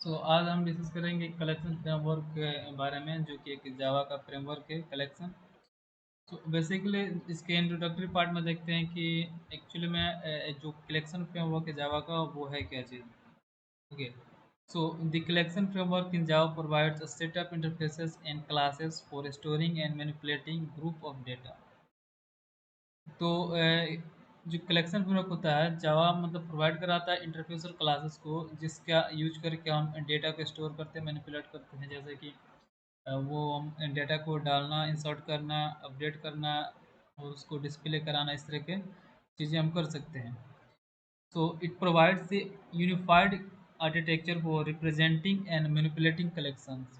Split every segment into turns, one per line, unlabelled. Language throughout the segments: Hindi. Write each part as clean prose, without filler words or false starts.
आज हम डिस्कस करेंगे कलेक्शन फ्रेमवर्क के बारे में, जो कि एक जावा का फ्रेमवर्क है कलेक्शन। बेसिकली इसके इंट्रोडक्टरी पार्ट में देखते हैं कि एक्चुअली में जो कलेक्शन फ्रेमवर्क है जावा का, वो है क्या चीज़। Okay, so the collection framework in Java provides a set of interfaces and classes for storing and manipulating group of data. तो जो कलेक्शन फ्रेमवर्क होता है जावा मतलब प्रोवाइड कराता है इंटरफेस और क्लासेस को, जिसका यूज करके हम डेटा को स्टोर करते हैं, मैनिपुलेट करते हैं। जैसे कि वो हम डेटा को डालना, इंसर्ट करना, अपडेट करना और उसको डिस्प्ले कराना, इस तरह के चीज़ें हम कर सकते हैं। So it provides the unified architecture for representing and manipulating collections,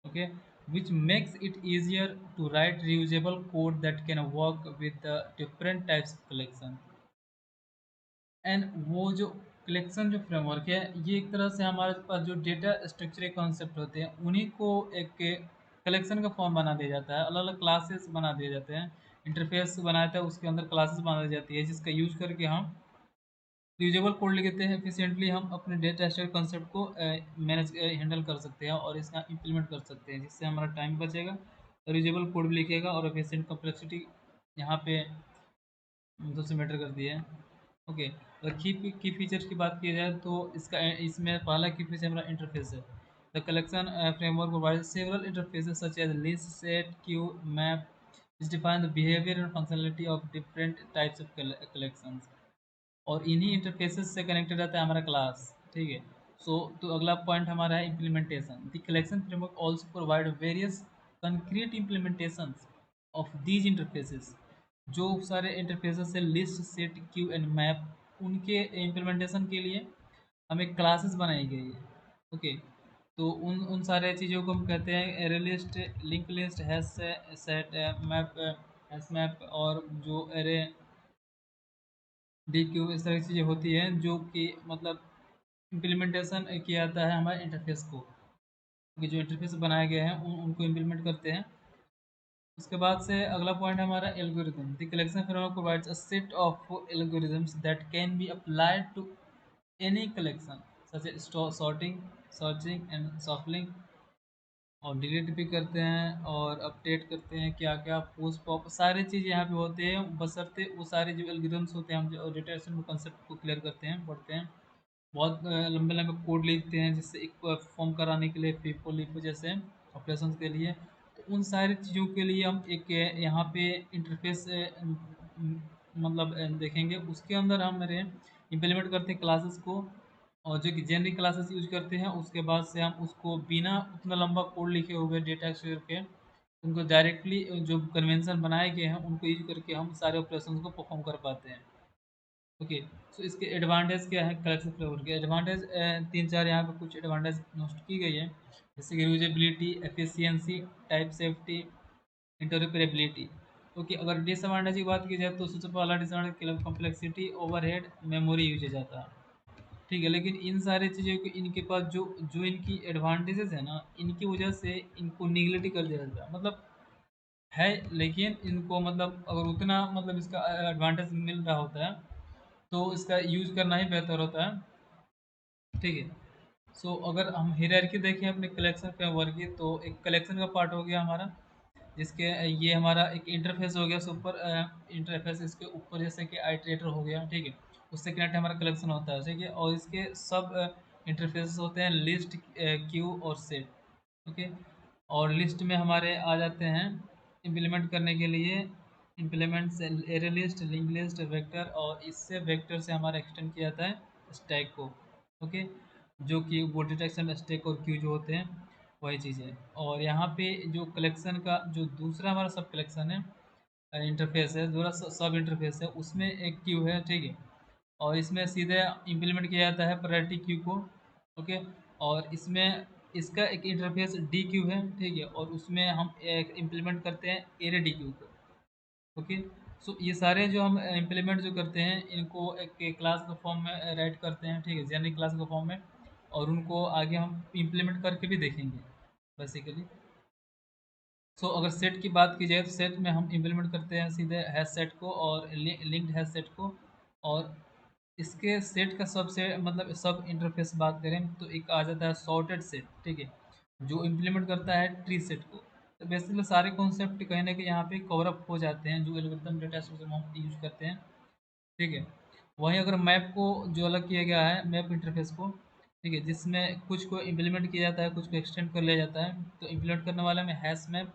okay, which makes it easier to write reusable code that can work with the different types of collection. And वो जो कलेक्शन जो फ्रेमवर्क है, ये एक तरह से हमारे पास जो डेटा स्ट्रक्चर कॉन्सेप्ट होते हैं उन्हीं को एक कलेक्शन का फॉर्म बना दिया जाता है। अलग अलग क्लासेस बना दिए जाते हैं, इंटरफेस बनाया जाता है, उसके अंदर क्लासेस बना दी जाती है, जिसका यूज करके हम यूजेबल कोड लिखते हैं। एफिशिएंटली हम अपने डेटा स्ट्रक्चर कॉन्सेप्ट को मैनेज हैंडल कर सकते हैं और इसका इम्प्लीमेंट कर सकते हैं, जिससे हमारा टाइम बचेगा और यूजेबल कोड भी लिखेगा और एफिशिएंट कम्प्लेक्सिटी यहाँ पे सबसे मैटर करती है। ओके, अगर की फीचर्स की बात की जाए तो इसमें पहला की फीचर हमारा इंटरफेस है। The collection framework provides several interfaces such as list, set, queue, map, which define the behavior and functionality of different types of collections। और इन्हीं इंटरफेसेस से कनेक्टेड रहता है हमारा क्लास। ठीक है, तो अगला पॉइंट हमारा है implementation. The collection framework also provide various concrete implementations of these interfaces. जो सारे इंटरफेसेस है, list, set, Q and map, उनके इम्प्लीमेंटेशन के लिए हमें क्लासेस बनाई गई है। ओके, तो उन सारे चीज़ों को हम कहते हैं array list, link list, hash set, map, hash map, और जो एरे डी क्यू, इस तरह की चीज़ें होती हैं जो कि मतलब इम्प्लीमेंटेशन किया जाता है हमारे इंटरफेस को, कि जो इंटरफेस बनाए गए हैं उनको इम्प्लीमेंट करते हैं। उसके बाद से अगला पॉइंट हमारा algorithm. The collection framework provides a set of algorithms that can be applied to any collection, such as sorting, searching and shuffling. और डिलीट भी करते हैं और अपडेट करते हैं, क्या क्या पोस्ट पॉप, सारी चीज़ यहाँ पे होते हैं, बशर्ते वो सारे जो एल्गोरिदम्स होते हैं हम जो डेटा कंसेप्ट को क्लियर करते हैं, पढ़ते हैं। बहुत लंबे लंबे कोड लिखते हैं, जिससे एक फॉर्म कराने के लिए, पीपो लिपो जैसे ऑपरेशंस के लिए। तो उन सारी चीज़ों के लिए हम एक यहाँ पे इंटरफेस मतलब देखेंगे, उसके अंदर हम मेरे इम्प्लीमेंट करते हैं क्लासेस को, और जो कि जेनरिक क्लासेस यूज करते हैं। उसके बाद से हम उसको बिना उतना लंबा कोड लिखे हुए डेटा स्ट्रक्चर के, उनको डायरेक्टली जो कन्वेंशन बनाए गए हैं उनको यूज करके हम सारे ऑपरेशन को परफॉर्म कर पाते हैं। ओके, सो इसके एडवांटेज क्या है कलेक्शन फ्लेवर के? एडवांटेज तीन चार यहाँ पे कुछ एडवांटेज नोट की गई है, जैसे कि usability, efficiency, type safety, interoperability. Okay, अगर डिसएडवांटेज की बात की जाए तो सबसे पहला disadvantage complexity, overhead, memory usage आता है। ठीक है, लेकिन इन सारी चीज़ों के इनके पास जो जो इनकी एडवांटेजेस है ना, इनकी वजह से इनको निगलेक्ट कर दिया जाता है। मतलब है, लेकिन इनको मतलब अगर उतना मतलब इसका एडवांटेज मिल रहा होता है तो इसका यूज करना ही बेहतर होता है। ठीक है, सो अगर हम हायरार्की देखें अपने कलेक्शन फ्रेमवर्क की, तो एक कलेक्शन का पार्ट हो गया हमारा, जिसके ये हमारा एक इंटरफेस हो गया सुपर इंटरफेस। इसके ऊपर जैसे कि आइटरेटर हो गया, ठीक है, उससे कनेक्ट हमारा कलेक्शन होता है। ठीक है, और इसके सब इंटरफेस होते हैं, लिस्ट, क्यू और सेट। ओके, और लिस्ट में हमारे आ जाते हैं इम्प्लीमेंट करने के लिए implement array list, link list, vector, और इससे वेक्टर से हमारा एक्सटेंड किया जाता है स्टैक को। ओके, जो कि वो डिटेक्शन स्टैक और क्यू जो होते हैं वही चीज़ है। और यहाँ पे जो कलेक्शन का जो दूसरा हमारा सब कलेक्शन है, इंटरफेस है, दूसरा सब इंटरफेस है, उसमें एक क्यू है। ठीक है, और इसमें सीधे इम्प्लीमेंट किया जाता है प्रायोरिटी क्यू को। ओके, और इसमें इसका एक इंटरफेस डी क्यू है। ठीक है, और उसमें हम एक इम्प्लीमेंट करते हैं एरे डी क्यू को। ओके, सो ये सारे जो हम इम्प्लीमेंट जो करते हैं इनको एक क्लास के फॉर्म में राइट करते हैं। ठीक है, जेनरिक क्लास के फॉर्म में, और उनको आगे हम इम्प्लीमेंट करके भी देखेंगे बेसिकली। सो अगर सेट की बात की जाए तो सेट में हम इम्प्लीमेंट करते हैं सीधे हैश सेट को और लिंक्ड हैश सेट को। और इसके सेट का सबसे मतलब सब इंटरफेस बात करें तो एक आ जाता है सॉर्टेड सेट, ठीक है, जो इम्प्लीमेंट करता है ट्री सेट को। तो बेसिकली सारे कॉन्सेप्ट कहीं ना कहीं यहाँ पे कवर अप हो जाते हैं जो एल्गोरिथम डेटा स्ट्रक्चर हम यूज करते हैं, ठीक है। वहीं अगर मैप को जो अलग किया गया है मैप इंटरफेस को, ठीक है, जिसमें कुछ को इम्प्लीमेंट किया जाता है कुछ को एक्सटेंड कर लिया जाता है। तो इम्प्लीमेंट करने वाले में hash map,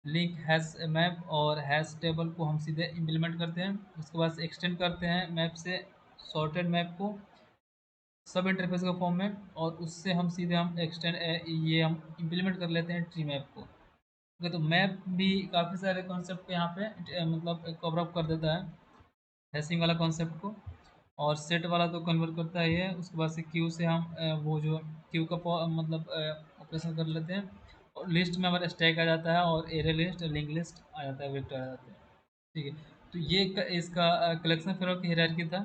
link hash map और हैश टेबल को हम सीधे इम्प्लीमेंट करते हैं। उसके बाद एक्सटेंड करते हैं मैप से सॉर्टेड मैप को सब इंटरफेस के फॉर्म में, और उससे हम सीधे हम एक्सटेंड ये हम इम्प्लीमेंट कर लेते हैं ट्री मैप को। ओके, तो मैप भी काफ़ी सारे कॉन्सेप्ट को यहाँ पे मतलब कवर अप कर देता है, हैशिंग वाला कॉन्सेप्ट को। और सेट वाला तो कन्वर्ट करता ही है। उसके बाद से क्यू से हम वो जो क्यू का मतलब ऑपरेशन कर लेते हैं। और लिस्ट में हमारा स्टैक आ जाता है और एरे लिस्ट लिंक लिस्ट आ जाता है, वेक्टर आ जाता है, ठीक है। तो ये इसका कलेक्शन फ्रेमवर्क की हायरार्की था।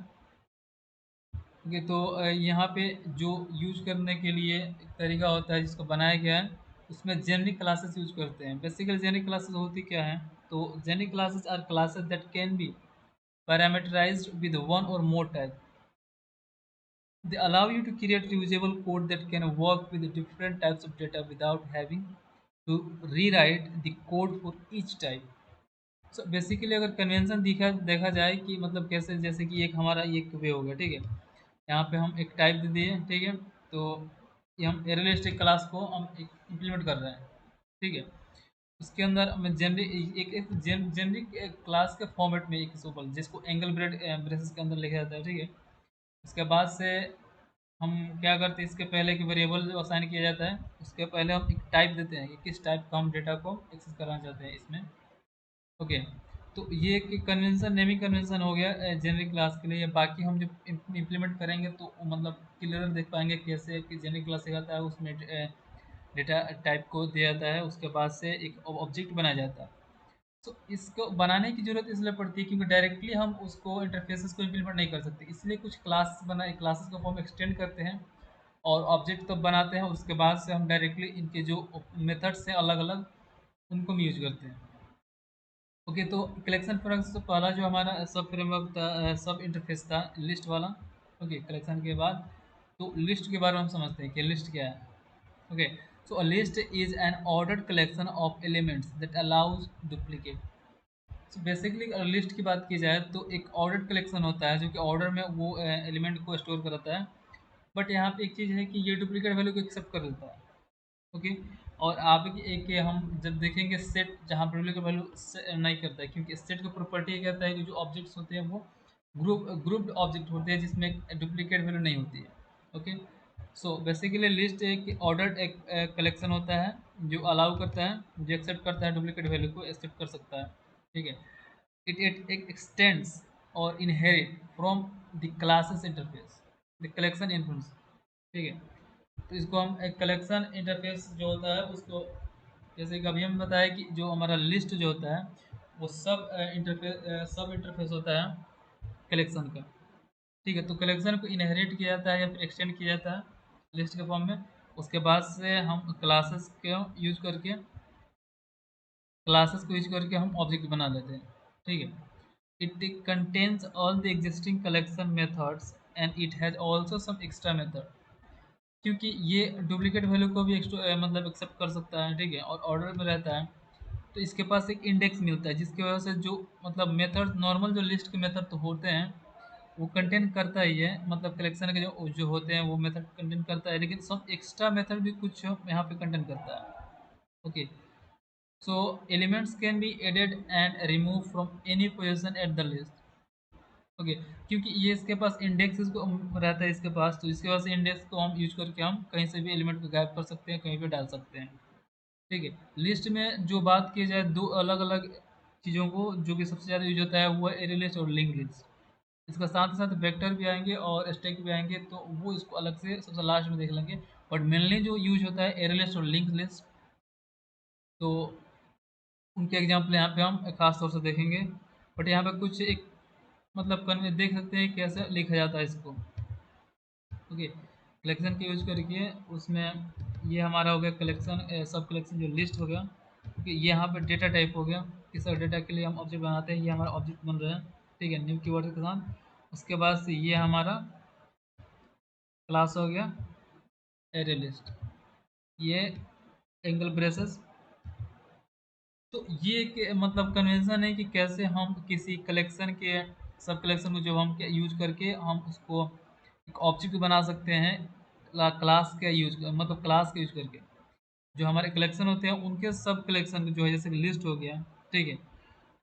ओके, तो यहाँ पे जो यूज करने के लिए एक तरीका होता है जिसको बनाया गया है, उसमें जेनरिक क्लासेस यूज करते हैं। बेसिकली जेनरिक क्लासेस होती क्या है, तो generic classes are classes that can be parameterized with one or more type. They allow you to create reusable code that can work with different types of data without having to rewrite the code for each type. So basically अगर कन्वेंशन देखा जाए कि मतलब कैसे, जैसे कि एक हमारा एक वे हो गया, ठीक है। यहाँ पे हम एक टाइप दे दिए, ठीक है। तो ये हम एरेलिस्टिक क्लास को हम इम्प्लीमेंट कर रहे हैं, ठीक है। उसके अंदर हमें जेनरिक जेनरिक क्लास के फॉर्मेट में एक सिंपल जिसको एंगल ब्रेसेस के अंदर लिखा जाता है, ठीक है। उसके बाद से हम क्या करते हैं, इसके पहले कि वेरिएबल जो असाइन किया जाता है उसके पहले हम एक टाइप देते हैं कि किस टाइप का हम डेटा को एक्सेस करना चाहते हैं इसमें। ओके, तो ये एक कन्वेंशन नेमिंग कन्वेंशन हो गया जेनरिक क्लास के लिए। बाकी हम जब इम्प्लीमेंट करेंगे तो मतलब क्लियर देख पाएंगे कैसे कि जेनरिक क्लास सिखाता है उसमें डेटा टाइप को दिया जाता है, उसके बाद से एक ऑब्जेक्ट बनाया जाता है। तो इसको बनाने की ज़रूरत इसलिए पड़ती है क्योंकि डायरेक्टली हम उसको इंटरफेसेस को इम्प्लीमेंट नहीं कर सकते, इसलिए कुछ क्लासेस का फॉर्म एक्सटेंड करते हैं और ऑब्जेक्ट तब बनाते हैं। उसके बाद से हम डायरेक्टली इनके जो मेथड्स हैं अलग अलग उनको हम यूज करते हैं। ओके, तो कलेक्शन फ्रेमवर्क से पहला जो हमारा सब फ्रेमवर्क था, सब इंटरफेस था लिस्ट वाला। ओके, कलेक्शन के बाद तो लिस्ट के बारे में हम समझते हैं कि लिस्ट क्या है। Okay, so a list is an ordered collection of elements that allows duplicate. So basically अगर लिस्ट की बात की जाए तो एक ऑर्डर कलेक्शन होता है जो कि ऑर्डर में वो एलिमेंट को स्टोर कराता है। बट यहाँ पे एक चीज़ है कि ये डुप्लीकेट वैल्यू को एक्सेप्ट कर लेता है। ओके, और आप एक हम जब देखेंगे सेट जहाँ पर डुप्लीकेट वैल्यू नहीं करता है, क्योंकि सेट का प्रॉपर्टी ये कहता है कि जो ऑब्जेक्ट्स होते हैं वो ग्रुप्ड ऑब्जेक्ट होते हैं जिसमें डुप्लीकेट वैल्यू नहीं होती है। ओके, सो बेसिकली लिस्ट एक ऑर्डर्ड एक कलेक्शन होता है जो अलाउ करता है, जो एक्सेप्ट करता है डुप्लीकेट वैल्यू को एक्सेप्ट कर सकता है, ठीक है। it extends or inherit from the classes interface the collection influence, ठीक है। तो इसको हम एक कलेक्शन इंटरफेस जो होता है उसको, जैसे कि अभी हम बताया कि जो हमारा लिस्ट जो होता है वो सब इंटरफेस होता है कलेक्शन का, ठीक है। तो कलेक्शन को इनहेरिट किया जाता है या फिर एक्सटेंड किया जाता है लिस्ट के फॉर्म में। उसके बाद से हम क्लासेस को यूज करके हम ऑब्जेक्ट बना लेते हैं, ठीक है। It contains all the existing collection methods and it has also some extra method, क्योंकि ये डुप्लीकेट वैल्यू को भी मतलब एक्सेप्ट कर सकता है, ठीक है, और ऑर्डर में रहता है। तो इसके पास एक इंडेक्स मिलता है जिसकी वजह से जो मतलब मेथड नॉर्मल जो लिस्ट के मेथड तो होते हैं वो कंटेन करता ही है, मतलब कलेक्शन के जो जो होते हैं वो मेथड कंटेन करता है, लेकिन सब एक्स्ट्रा मेथड भी कुछ यहाँ पे कंटेन करता है। Okay, so elements can be added and remove from any position at the list. Okay, क्योंकि ये इसके पास इंडेक्स इसको रहता है इसके पास, तो इसके पास इंडेक्स को हम यूज करके हम कहीं से भी एलिमेंट को गायब कर सकते हैं, कहीं भी डाल सकते हैं, ठीक है। लिस्ट में जो बात की जाए दो अलग अलग चीज़ों को जो कि सबसे ज़्यादा यूज होता है वो है एरे लिस्ट और लिंक लिस्ट। इसका साथ साथ वेक्टर भी आएंगे और स्टैक भी आएंगे, तो वो इसको अलग से सबसे लास्ट में देख लेंगे। बट मेनली जो यूज होता है एरे लिस्ट और लिंक लिस्ट, तो उनके एग्जाम्पल यहाँ पे हम खास तौर से देखेंगे। बट यहाँ पे कुछ एक मतलब देख सकते हैं कैसे लिखा जाता है इसको। ओके, कलेक्शन के यूज करके उसमें ये हमारा हो गया कलेक्शन, सब कलेक्शन जो लिस्ट हो गया। ओके, ये यहाँ पे डेटा टाइप हो गया, किस डेटा के लिए हम ऑब्जेक्ट बनाते हैं, ये हमारा ऑब्जेक्ट बन रहा है, ठीक है, न्यू कीवर्ड के साथ। उसके बाद से ये हमारा क्लास हो गया एरे लिस्ट, ये एंगल ब्रेसेस। तो ये एक मतलब कन्वेंशन है कि कैसे हम किसी कलेक्शन के सब कलेक्शन को जो हम यूज करके हम उसको एक ऑब्जेक्ट बना सकते हैं क्लास के यूज मतलब क्लास के यूज करके। जो हमारे कलेक्शन होते हैं उनके सब कलेक्शन जो है जैसे लिस्ट हो गया, ठीक है,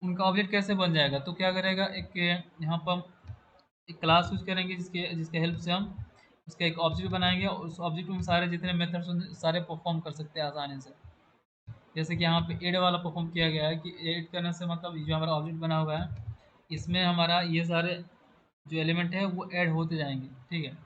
उनका ऑब्जेक्ट कैसे बन जाएगा। तो क्या करेगा, एक यहाँ पर हम एक क्लास यूज करेंगे जिसके जिसके हेल्प से हम उसका एक ऑब्जेक्ट बनाएंगे और उस ऑब्जेक्ट में सारे जितने मेथड्स सारे परफॉर्म कर सकते हैं आसानी से। जैसे कि यहाँ पे ऐड वाला परफॉर्म किया गया है कि ऐड करने से मतलब जो हमारा ऑब्जेक्ट बना हुआ है इसमें हमारा ये सारे जो एलिमेंट है वो ऐड होते जाएंगे, ठीक है।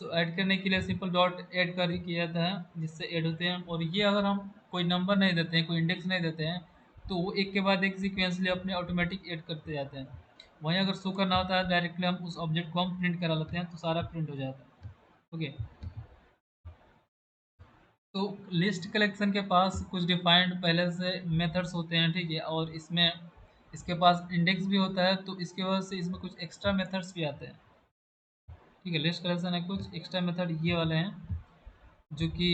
तो ऐड करने के लिए सिंपल डॉट ऐड कर किया जाता है जिससे ऐड होते हैं। और ये अगर हम कोई नंबर नहीं देते हैं, कोई इंडेक्स नहीं देते हैं, तो वो एक के बाद एक सीक्वेंसली अपने ऑटोमेटिक ऐड करते जाते हैं। वहीं अगर शो करना होता है डायरेक्टली हम उस ऑब्जेक्ट को हम प्रिंट करा लेते हैं तो सारा प्रिंट हो जाता है। ओके, तो लिस्ट कलेक्शन के पास कुछ डिफाइंड पहले से मेथड्स होते हैं, ठीक है, और इसमें इसके पास इंडेक्स भी होता है तो इसके वजह से इसमें कुछ एक्स्ट्रा मेथड्स भी आते हैं, ठीक है। लिस्ट कलेक्शन है कुछ एक्स्ट्रा मेथड ये वाले हैं जो कि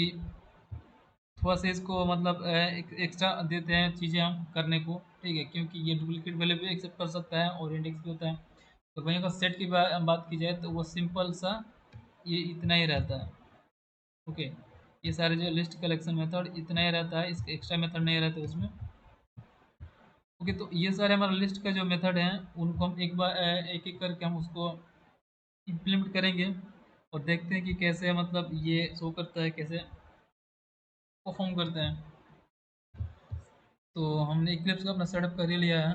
थोड़ा सा इसको मतलब एक एक्स्ट्रा देते हैं चीज़ें हम करने को, ठीक है, क्योंकि ये डुप्लीकेट वैल्यू भी एक्सेप्ट कर सकता है और इंडेक्स भी होता है। तो वहीं अगर सेट की बात की जाए तो वो सिंपल सा ये इतना ही रहता है। ओके, ये सारे जो लिस्ट कलेक्शन मेथड इतना ही रहता है, इसके एक्स्ट्रा मेथड नहीं रहते उसमें। ओके, तो ये सारे हमारा लिस्ट का जो मेथड है उनको हम एक बार एक एक करके हम उसको इम्प्लीमेंट करेंगे और देखते हैं कि कैसे मतलब ये शो करता है, कैसे परफॉर्म करता है। तो हमने इक्लिप्स का अपना सेटअप कर ही लिया है।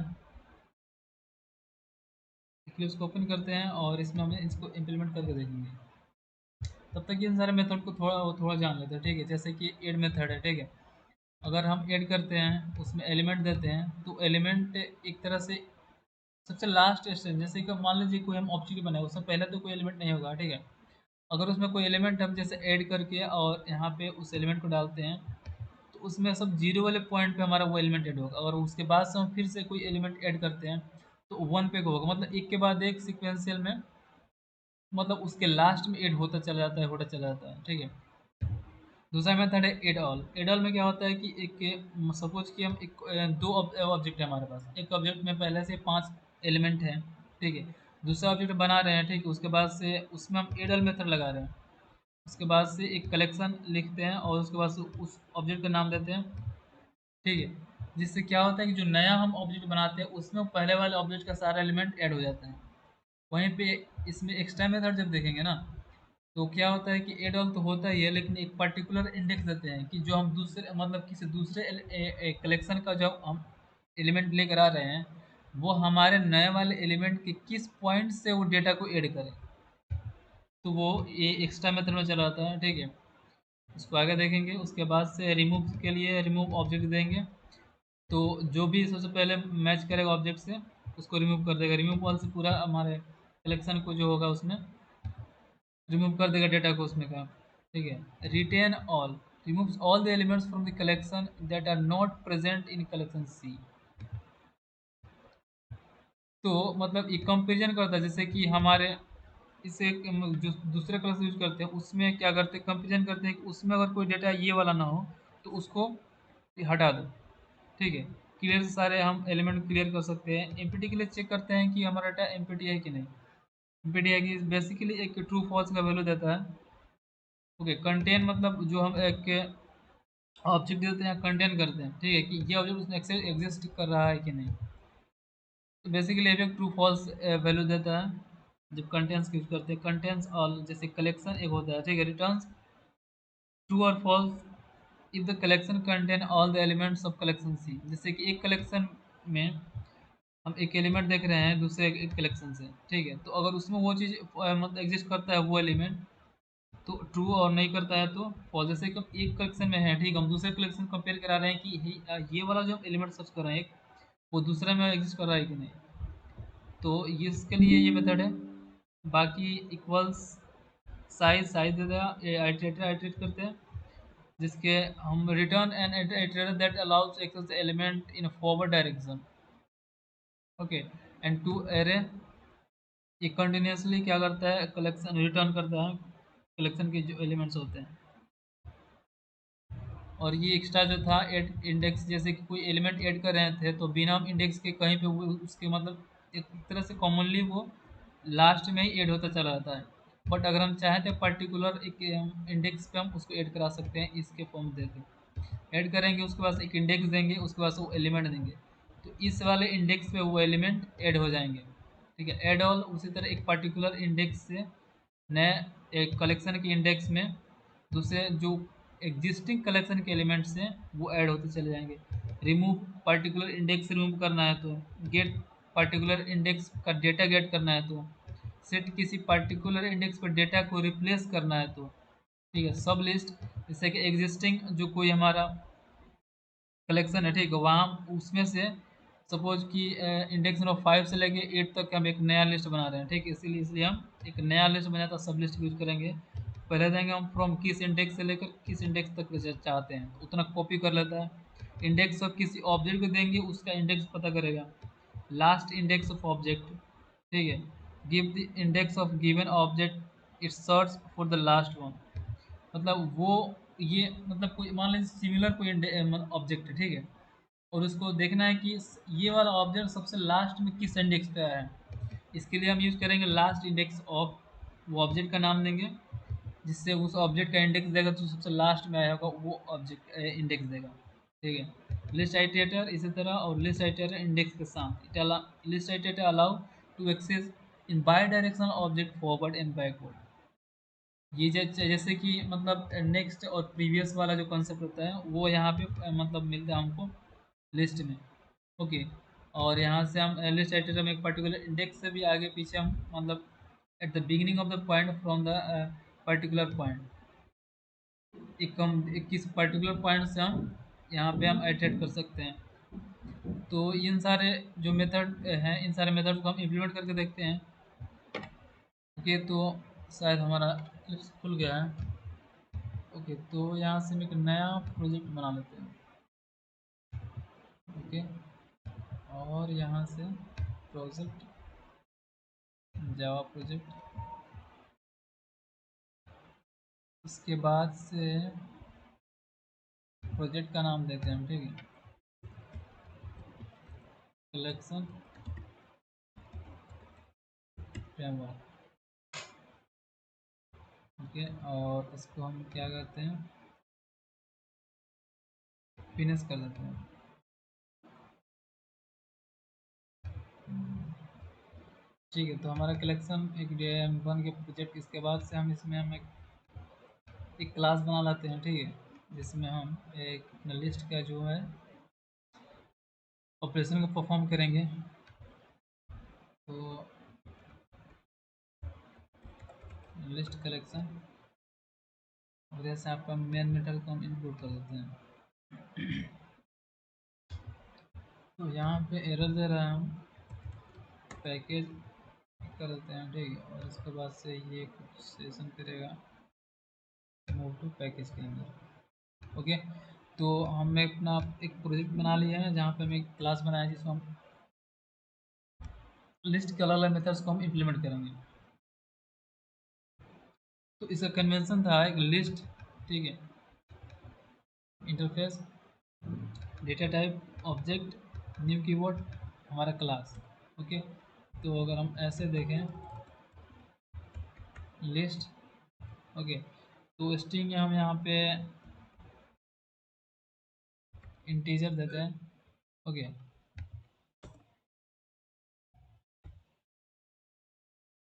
इक्लिप्स को ओपन करते हैं और इसमें हमें इसको इम्प्लीमेंट करके देखेंगे। तब तक इन सारे मेथड को थोड़ा जान लेते हैं, ठीक है। जैसे कि ऐड मेथड है, ठीक है, अगर हम ऐड करते हैं उसमें एलिमेंट देते हैं तो एलिमेंट एक तरह से सबसे लास्ट स्टेज, जैसे कि मान लीजिए कोई हम ऑब्जेक्ट बनाए उसमें पहले तो कोई एलिमेंट नहीं होगा, ठीक है। अगर उसमें कोई एलिमेंट हम जैसे ऐड करके और यहाँ पे उस एलिमेंट को डालते हैं तो उसमें सब जीरो वाले पॉइंट पे हमारा वो एलिमेंट ऐड होगा। और उसके बाद से हम फिर से कोई एलिमेंट ऐड करते हैं तो वन पे को होगा, मतलब एक के बाद एक सिक्वेंशियल में, मतलब उसके लास्ट में ऐड होता चला जाता है, होता चला जाता है, ठीक है। दूसरा मेथड है एड ऑल। एड ऑल में क्या होता है कि एक सपोज कि हम एक दो ऑब्जेक्ट है हमारे पास, एक ऑब्जेक्ट में पहले से 5 एलिमेंट हैं, ठीक है। दूसरा ऑब्जेक्ट बना रहे हैं, ठीक है, उसके बाद से उसमें हम एड ऑल मेथड लगा रहे हैं। उसके बाद से एक कलेक्शन लिखते हैं और उसके बाद से उस ऑब्जेक्ट का नाम देते हैं, ठीक है। जिससे क्या होता है कि जो नया हम ऑब्जेक्ट बनाते हैं उसमें पहले वाले ऑब्जेक्ट का सारा एलिमेंट ऐड हो जाता है। वहीं पे इसमें एक्स्ट्रा मेथड जब देखेंगे ना तो क्या होता है कि एड ऑल तो होता ही है लेकिन एक पर्टिकुलर इंडेक्स देते हैं कि जो हम दूसरे मतलब किसी दूसरे कलेक्शन का जो हम एलिमेंट लेकर आ रहे हैं वो हमारे नए वाले एलिमेंट के किस पॉइंट से वो डेटा को ऐड करें। तो वो ये एक्स्ट्रा मेथड में चला जाता है, ठीक है। इसको आगे देखेंगे। उसके बाद से रिमूव के लिए रिमूव ऑब्जेक्ट देंगे, तो जो भी सबसे पहले मैच करेगा ऑब्जेक्ट से उसको रिमूव कर देगा। रिमूव ऑल से पूरा हमारे कलेक्शन को जो होगा उसमें रिमूव कर देगा डेटा को उसमें का, ठीक है। Retain all removes all the elements from the collection that are not present in collection C. तो मतलब ये कंपेरिजन करता है, जैसे कि हमारे इसे जो दूसरे कलर से यूज करते हैं उसमें क्या करते हैं, कंपेरिजन करते हैं कि उसमें अगर कोई डेटा ये वाला ना हो तो उसको हटा दो, ठीक है। क्लियर से सारे हम एलिमेंट क्लियर कर सकते हैं। एमपीटी के लिए चेक करते हैं कि हमारा डाटा एमपीटी है कि नहीं। एमपीटी है कि बेसिकली एक ट्रू फॉल्स का वैल्यू देता है। ओके, कंटेन मतलब जो हम एक ऑब्जेक्ट देते हैं कंटेन करते हैं, ठीक है, कि ये ऑब्जेक्ट उसमें एग्जिस्ट कर रहा है कि नहीं। तो बेसिकली एक ट्रू फॉल्स वैल्यू देता है जब कंटेंट्स यूज करते हैं। कंटेंट्स ऑल जैसे कलेक्शन एक होता है, ठीक है, रिटर्न्स ट्रू और false if the collection contain all the elements of collection C. जैसे कि एक कलेक्शन में हम एक एलिमेंट देख रहे हैं दूसरे एक कलेक्शन से, ठीक है, तो अगर उसमें वो चीज़ मतलब एग्जिस्ट करता है वो एलिमेंट तो ट्रू, और नहीं करता है तो फॉल्स। जैसे कि हम एक कलेक्शन में है, ठीक है, हम दूसरे कलेक्शन कंपेयर करा रहे हैं कि ये वाला जो हम एलिमेंट सर्च कर रहे हैं एक वो दूसरे में एग्जिस्ट कर रहा है कि नहीं। तो ये इसके लिए ये मेथड है। बाकी इक्वल्स साइज साइज दे देगा, आइटरेटर आइटरेट करते हैं जिसके हम return an iterator that allows access the element in forward direction. Okay, and to array ये कंटिन्यूसली क्या करता है, कलेक्शन रिटर्न करता है, कलेक्शन के जो एलिमेंट्स होते हैं। और ये एक्स्ट्रा जो था ऐड इंडेक्स, जैसे कि कोई एलिमेंट ऐड कर रहे थे तो बिना हम इंडेक्स के कहीं पे वो उसके मतलब एक तरह से कॉमनली वो लास्ट में ही ऐड होता चला जाता है। बट अगर हम चाहें तो पर्टिकुलर एक इंडेक्स पे हम उसको ऐड करा सकते हैं, इसके फॉर्म देके ऐड करेंगे, उसके बाद एक इंडेक्स देंगे, उसके बाद वो एलिमेंट देंगे, तो इस वाले इंडेक्स पे वो एलिमेंट ऐड हो जाएंगे। ठीक है, ऐड ऑल उसी तरह एक पर्टिकुलर इंडेक्स से नए एक कलेक्शन के इंडेक्स में दूसरे जो एग्जिस्टिंग कलेक्शन के एलिमेंट्स हैं वो ऐड होते चले जाएंगे। रिमूव पर्टिकुलर इंडेक्स रिमूव करना है तो, गेट पर्टिकुलर इंडेक्स का डेटा गेट करना है तो, सेट किसी पर्टिकुलर इंडेक्स पर डेटा को रिप्लेस करना है तो, ठीक है, सब लिस्ट, जैसे कि एग्जिस्टिंग जो कोई हमारा कलेक्शन है, ठीक है, वहाँ उसमें से सपोज कि इंडेक्स नंबर 5 से लेके 8 तक हम एक नया लिस्ट बना रहे हैं, ठीक है, इसीलिए इसलिए हम एक नया लिस्ट बनाया था, सब लिस्ट यूज करेंगे। पहले देंगे हम फ्रॉम किस इंडेक्स से लेकर किस इंडेक्स तक चाहते हैं, तो उतना कॉपी कर लेता है। इंडेक्स ऑफ किसी ऑब्जेक्ट को देंगे, उसका इंडेक्स पता करेगा। लास्ट इंडेक्स ऑफ ऑब्जेक्ट, ठीक है, give the index of given object, it search for the last one. मतलब वो ये मतलब कोई मान लीजिए सिमिलर कोई ऑब्जेक्ट है, ठीक है, और उसको देखना है कि ये वाला ऑब्जेक्ट सबसे लास्ट में किस इंडेक्स पे आया है। इसके लिए हम यूज़ करेंगे लास्ट इंडेक्स ऑफ, वो ऑब्जेक्ट का नाम देंगे, जिससे उस ऑब्जेक्ट का इंडेक्स देगा तो सबसे लास्ट में आया होगा वो ऑब्जेक्ट इंडेक्स देगा। ठीक है, लिस्ट आइटरेटर इसी तरह, और लिस्ट आइटरेटर इंडेक्स के साथ list iterator allow to access in bidirectional object forward and backward. ये जैसे कि मतलब नेक्स्ट और प्रीवियस वाला जो कॉन्सेप्ट होता है वो यहाँ पे मतलब मिलता है हमको लिस्ट में। ओके, और यहाँ से हम लिस्ट आइटम में एक पर्टिकुलर इंडेक्स से भी आगे पीछे हम मतलब at the beginning of the point from the particular point, एक किस पर्टिकुलर पॉइंट से हम यहाँ पे हम आइटरेट कर सकते हैं। तो इन सारे जो मेथड हैं, इन सारे मेथड को हम इम्प्लीमेंट करके देखते हैं। ओके, तो शायद हमारा क्लिप्स खुल गया है। ओके, तो यहाँ से हम एक नया प्रोजेक्ट बना लेते हैं। ओके, और यहाँ से प्रोजेक्ट, जावा प्रोजेक्ट, इसके बाद से प्रोजेक्ट का नाम देते हैं हम, ठीक है, कलेक्शन फ्रेमवर्क। ओके, और इसको हम क्या कहते हैं, फिनिश कर देते हैं। ठीक है, तो हमारा कलेक्शन एक बन के प्रोजेक्ट, इसके बाद से हम इसमें हम एक क्लास बना लेते हैं, ठीक है, जिसमें हम एक लिस्ट का जो है ऑपरेशन को परफॉर्म करेंगे। तो लिस्ट कलेक्शन, और जैसे आपका मेन मेथड को हम इंक्लूड कर देते हैं। तो यहाँ पे एरर दे रहा है, हम पैकेज कर देते हैं, ठीक है, और इसके बाद से ये कुछ सेशन करेगा मूव टू पैकेज के अंदर। ओके, तो हमने अपना एक प्रोजेक्ट बना लिया है जहाँ पे हम एक क्लास बनाया जिसमें हम लिस्ट के अलग अलग मेथड्स को हम इम्प्लीमेंट करेंगे। तो इसका कन्वेंशन था एक लिस्ट, ठीक है, interface, data type, object, new keyword, हमारा क्लास। ओके, तो अगर हम ऐसे देखें लिस्ट, ओके, तो स्ट्रिंग हम यहाँ पे इंटीजर देते हैं। ओके,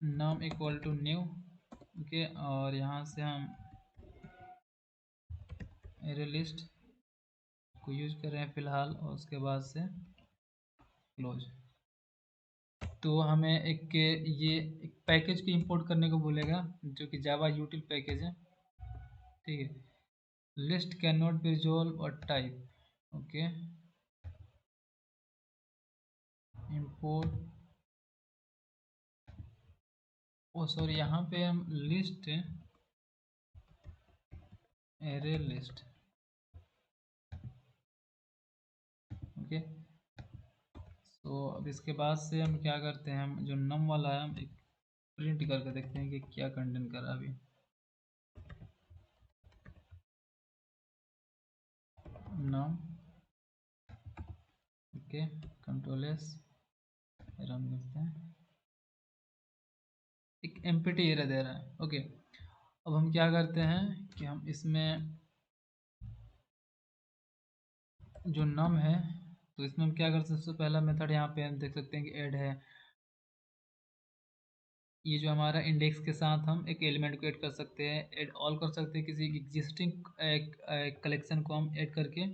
नाम इक्वल टू न्यू। ओके, और यहाँ से हम एरे लिस्ट को यूज कर रहे हैं फिलहाल, और उसके बाद से क्लोज। तो हमें ये एक पैकेज को इंपोर्ट करने को बोलेगा जो कि जावा यूटिल पैकेज है, ठीक है। List can not be resolve और टाइप। ओके, इंपोर्ट, ओ सॉरी, यहाँ पे हम लिस्ट एरे लिस्ट। ओके, तो अब इसके बाद से हम क्या करते हैं, हम जो नम वाला है हम एक प्रिंट करके देखते हैं कि क्या कंटेंट कर रहा है अभी। नाम, ओके, कंट्रोल एस, रन करते हैं। एक एम्प्टी एरर दे रहा है। ओके, अब हम क्या करते हैं कि हम इसमें जो नम है, तो इसमें हम क्या कर सकते हैं, सबसे पहला मेथड यहाँ पे हम देख सकते हैं कि ऐड है। ये जो हमारा इंडेक्स के साथ हम एक एलिमेंट को ऐड कर सकते हैं, ऐड ऑल कर सकते हैं, किसी एग्जिस्टिंग कलेक्शन को हम ऐड करके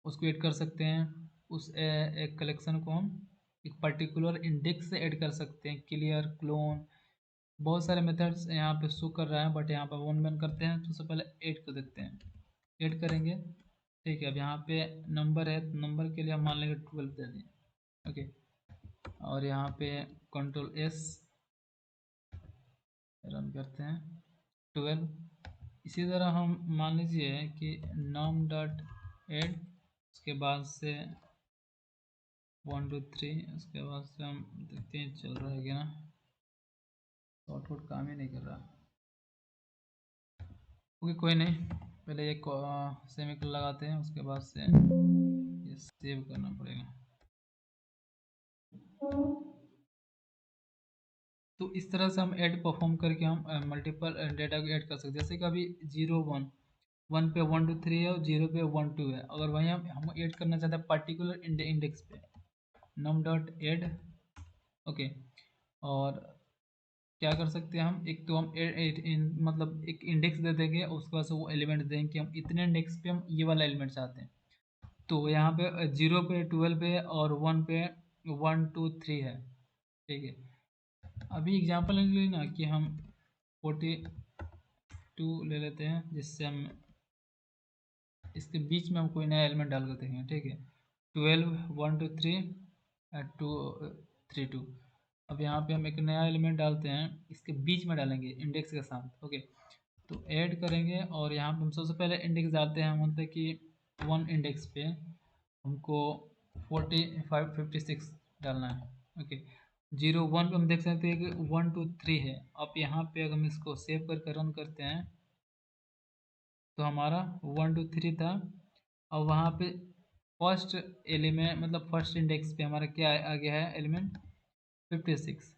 उसको ऐड कर सकते हैं। उस एक कलेक्शन को हम एक पर्टिकुलर इंडेक्स से ऐड कर सकते हैं, क्लियर, क्लोन, बहुत सारे मेथड्स यहाँ पे शो कर रहा है, बट यहाँ पर वन वन करते हैं। तो सबसे पहले ऐड को देखते हैं, ऐड करेंगे। ठीक है, अब यहाँ पे नंबर है, तो नंबर के लिए हम मान लेंगे 12 दे दें। ओके, और यहाँ पे कंट्रोल एस, रन करते हैं 12। इसी तरह हम मान लीजिए कि नम डॉट एड, उसके बाद से 1 2 3, उसके बाद से हम देखते हैं चल रहा है क्या ना। शॉर्टकट काम ही नहीं कर रहा। ओके, कोई नहीं, पहले एक सेमीकोलन लगाते हैं, उसके बाद से ये सेव करना पड़ेगा। तो इस तरह से हम ऐड परफॉर्म करके हम मल्टीपल डेटा को ऐड कर सकते हैं। जैसे कि अभी 0 1, 1 पे 1 2 3 है और 0 पे 1 2 है। अगर वहीं हम ऐड करना चाहते हैं पर्टिकुलर इंडेक्स पे, नम डॉट ऐड। ओके, और क्या कर सकते हैं हम, एक तो हम मतलब एक इंडेक्स दे देंगे, उसके बाद से वो एलिमेंट देंगे कि हम इतने इंडेक्स पे हम ये वाला एलिमेंट चाहते हैं। तो यहाँ पे 0 पे 12 पे और 1 पे 1 2 3 है। ठीक है, अभी एग्जांपल ले लेना कि हम 42 ले लेते हैं, जिससे हम इसके बीच में हम कोई नया एलिमेंट डाल कर देखेंगे। ठीक है, 12 1 2 3 2 3 2। अब यहाँ पे हम एक नया एलिमेंट डालते हैं, इसके बीच में डालेंगे इंडेक्स के साथ। ओके, तो ऐड करेंगे और यहाँ पे हम सबसे पहले इंडेक्स डालते हैं। हम बोलते हैं कि 1 इंडेक्स पे हमको 45 56 डालना है। ओके, 0 1 पे हम देख सकते हैं कि 1 2 3 है। अब यहाँ पे अगर हम इसको सेव करके रन करते हैं, तो हमारा 1 2 3 था। और वहाँ पे फर्स्ट एलिमेंट, मतलब फर्स्ट इंडेक्स पे हमारा क्या आ गया है, एलिमेंट 56।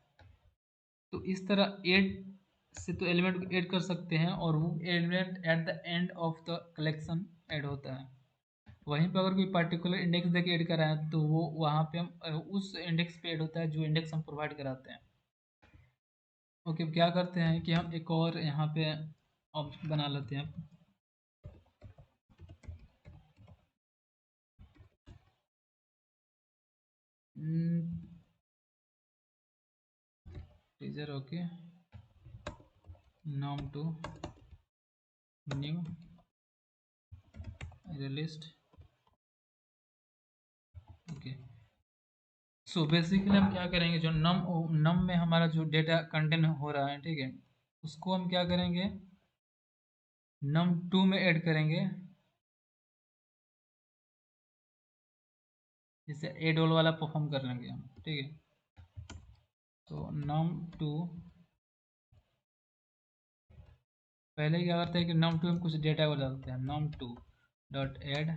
तो इस तरह ऐड से तो एलिमेंट को ऐड कर सकते हैं, और वो element at the end of the collection add होता है। वहीं पर अगर कोई पर्टिकुलर इंडेक्स देके ऐड करा है, तो वो वहाँ पे हम उस इंडेक्स पे ऐड होता है जो इंडेक्स हम प्रोवाइड कराते हैं। ओके, अब क्या करते हैं कि हम एक और यहाँ पे ऑप्शन बना लेते हैं। टीचर, ओके, नाम to new list. Okay, so basically हम क्या करेंगे, जो नम में हमारा जो डेटा कंटेंट हो रहा है, ठीक है, उसको हम क्या करेंगे, नम 2 में ऐड करेंगे। जिससे एड ऑल वाला परफॉर्म कर लेंगे हम। ठीक है, तो नम 2, पहले क्या करते हैं कि नम 2 में कुछ डेटा को डालते हैं। नम 2 डॉट एड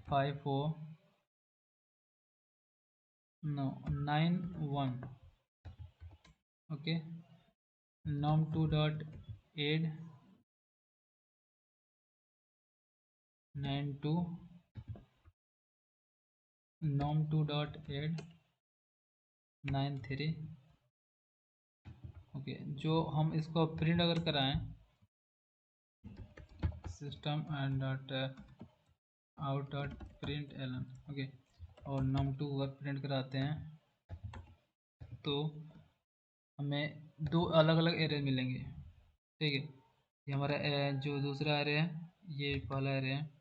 5 4 नो 9 1। Okay, num 2 dot add 9 2, num 2 dot add 9 3। Okay, जो हम इसको प्रिंट अगर कराएं, system and dot out dot println. Okay, और num 2 अगर प्रिंट कराते हैं, तो हमें दो अलग अलग एरे मिलेंगे। ठीक है, ये हमारा जो दूसरा एरे है, ये पहला एरे है।